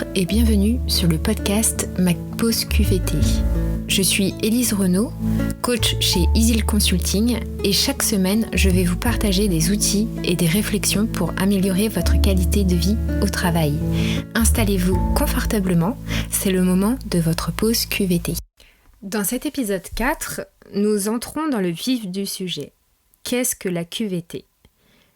Bonjour et bienvenue sur le podcast Ma Pause QVT. Je suis Élise Renaud, coach chez Easyl Consulting et chaque semaine, je vais vous partager des outils et des réflexions pour améliorer votre qualité de vie au travail. Installez-vous confortablement, c'est le moment de votre pause QVT. Dans cet épisode 4, nous entrons dans le vif du sujet. Qu'est-ce que la QVT ?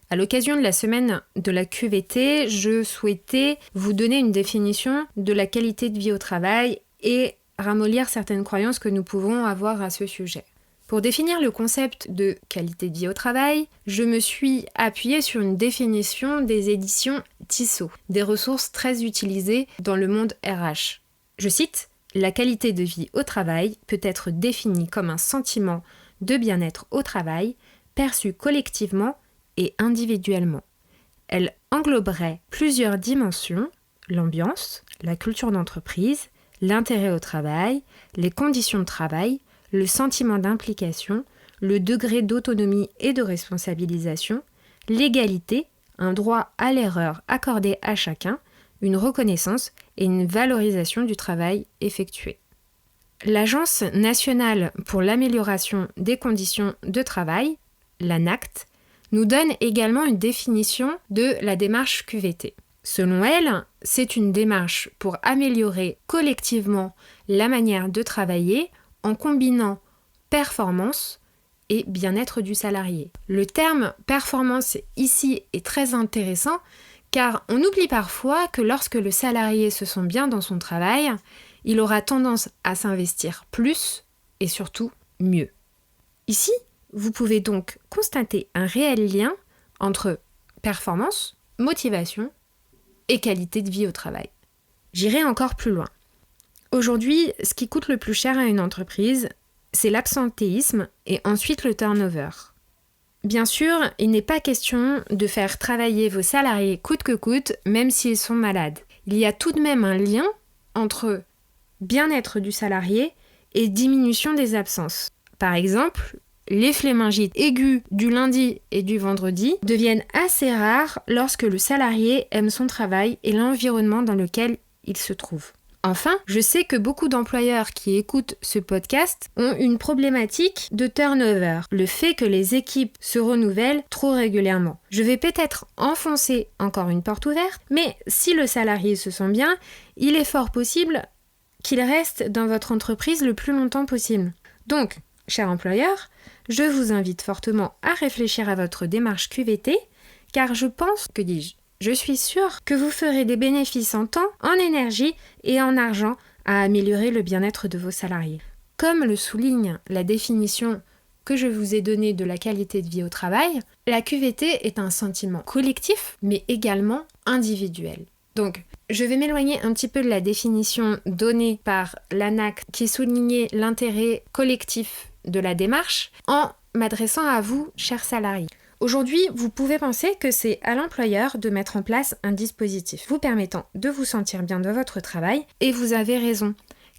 À l'occasion de la semaine de la QVT, je souhaitais vous donner une définition de la qualité de vie au travail et ramollir certaines croyances que nous pouvons avoir à ce sujet. Pour définir le concept de qualité de vie au travail, je me suis appuyée sur une définition des éditions Tissot, des ressources très utilisées dans le monde RH. Je cite : « La qualité de vie au travail peut être définie comme un sentiment de bien-être au travail, perçu collectivement et individuellement. Elle engloberait plusieurs dimensions, l'ambiance, la culture d'entreprise, l'intérêt au travail, les conditions de travail, le sentiment d'implication, le degré d'autonomie et de responsabilisation, l'égalité, un droit à l'erreur accordé à chacun, une reconnaissance et une valorisation du travail effectué. » L'Agence nationale pour l'amélioration des conditions de travail, l'ANACT, nous donne également une définition de la démarche QVT. Selon elle, c'est une démarche pour améliorer collectivement la manière de travailler en combinant performance et bien-être du salarié. Le terme performance ici est très intéressant car on oublie parfois que lorsque le salarié se sent bien dans son travail, il aura tendance à s'investir plus et surtout mieux. Ici, vous pouvez donc constater un réel lien entre performance, motivation et qualité de vie au travail. J'irai encore plus loin. Aujourd'hui, ce qui coûte le plus cher à une entreprise, c'est l'absentéisme et ensuite le turnover. Bien sûr, il n'est pas question de faire travailler vos salariés coûte que coûte, même s'ils sont malades. Il y a tout de même un lien entre bien-être du salarié et diminution des absences. Par exemple, les phlémyngites aiguës du lundi et du vendredi deviennent assez rares lorsque le salarié aime son travail et l'environnement dans lequel il se trouve. Enfin, je sais que beaucoup d'employeurs qui écoutent ce podcast ont une problématique de turnover, le fait que les équipes se renouvellent trop régulièrement. Je vais peut-être enfoncer encore une porte ouverte, mais si le salarié se sent bien, il est fort possible qu'il reste dans votre entreprise le plus longtemps possible. Donc, cher employeur, je vous invite fortement à réfléchir à votre démarche QVT, car je suis sûre que vous ferez des bénéfices en temps, en énergie et en argent à améliorer le bien-être de vos salariés. Comme le souligne la définition que je vous ai donnée de la qualité de vie au travail, la QVT est un sentiment collectif, mais également individuel. Donc, je vais m'éloigner un petit peu de la définition donnée par l'ANACT qui soulignait l'intérêt collectif de la démarche en m'adressant à vous, chers salariés. Aujourd'hui, vous pouvez penser que c'est à l'employeur de mettre en place un dispositif vous permettant de vous sentir bien dans votre travail et vous avez raison,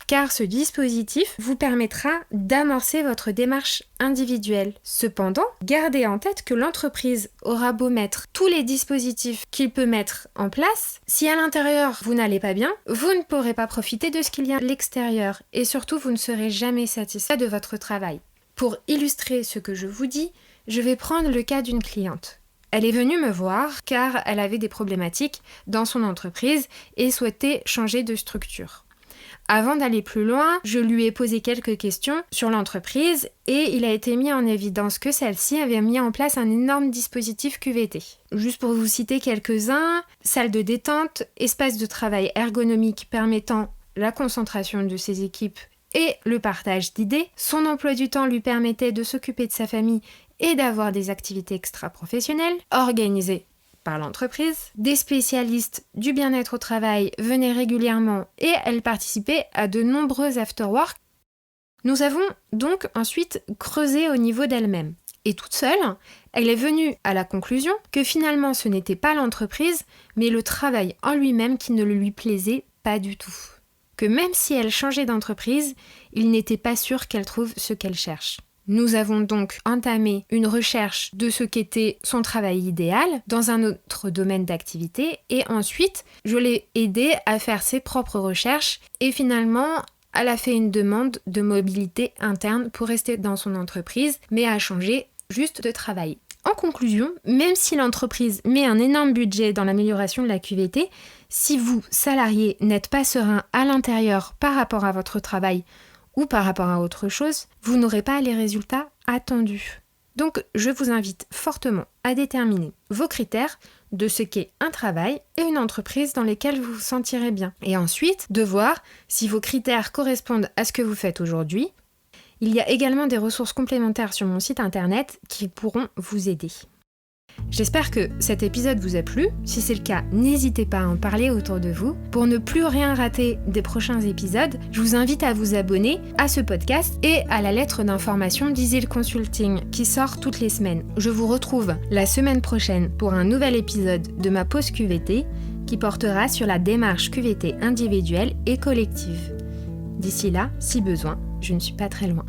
car ce dispositif vous permettra d'amorcer votre démarche individuelle. Cependant, gardez en tête que l'entreprise aura beau mettre tous les dispositifs qu'il peut mettre en place, si à l'intérieur vous n'allez pas bien, vous ne pourrez pas profiter de ce qu'il y a à l'extérieur et surtout vous ne serez jamais satisfait de votre travail. Pour illustrer ce que je vous dis, je vais prendre le cas d'une cliente. Elle est venue me voir car elle avait des problématiques dans son entreprise et souhaitait changer de structure. Avant d'aller plus loin, je lui ai posé quelques questions sur l'entreprise et il a été mis en évidence que celle-ci avait mis en place un énorme dispositif QVT. Juste pour vous citer quelques-uns, salle de détente, espace de travail ergonomique permettant la concentration de ses équipes et le partage d'idées. Son emploi du temps lui permettait de s'occuper de sa famille et d'avoir des activités extra-professionnelles organisées par l'entreprise. Des spécialistes du bien-être au travail venaient régulièrement et elle participait à de nombreux after-work. Nous avons donc ensuite creusé au niveau d'elle-même. Et toute seule, elle est venue à la conclusion que finalement ce n'était pas l'entreprise, mais le travail en lui-même qui ne lui plaisait pas du tout. Que même si elle changeait d'entreprise, il n'était pas sûr qu'elle trouve ce qu'elle cherche. Nous avons donc entamé une recherche de ce qu'était son travail idéal dans un autre domaine d'activité et ensuite, je l'ai aidé à faire ses propres recherches et finalement, elle a fait une demande de mobilité interne pour rester dans son entreprise mais a changé juste de travail. En conclusion, même si l'entreprise met un énorme budget dans l'amélioration de la QVT, si vous, salarié, n'êtes pas serein à l'intérieur par rapport à votre travail ou par rapport à autre chose, vous n'aurez pas les résultats attendus. Donc, je vous invite fortement à déterminer vos critères de ce qu'est un travail et une entreprise dans lesquelles vous vous sentirez bien. Et ensuite, de voir si vos critères correspondent à ce que vous faites aujourd'hui. Il y a également des ressources complémentaires sur mon site internet qui pourront vous aider. J'espère que cet épisode vous a plu. Si c'est le cas, n'hésitez pas à en parler autour de vous. Pour ne plus rien rater des prochains épisodes, je vous invite à vous abonner à ce podcast et à la lettre d'information d'Easy Consulting qui sort toutes les semaines. Je vous retrouve la semaine prochaine pour un nouvel épisode de ma pause QVT qui portera sur la démarche QVT individuelle et collective. D'ici là, si besoin, je ne suis pas très loin.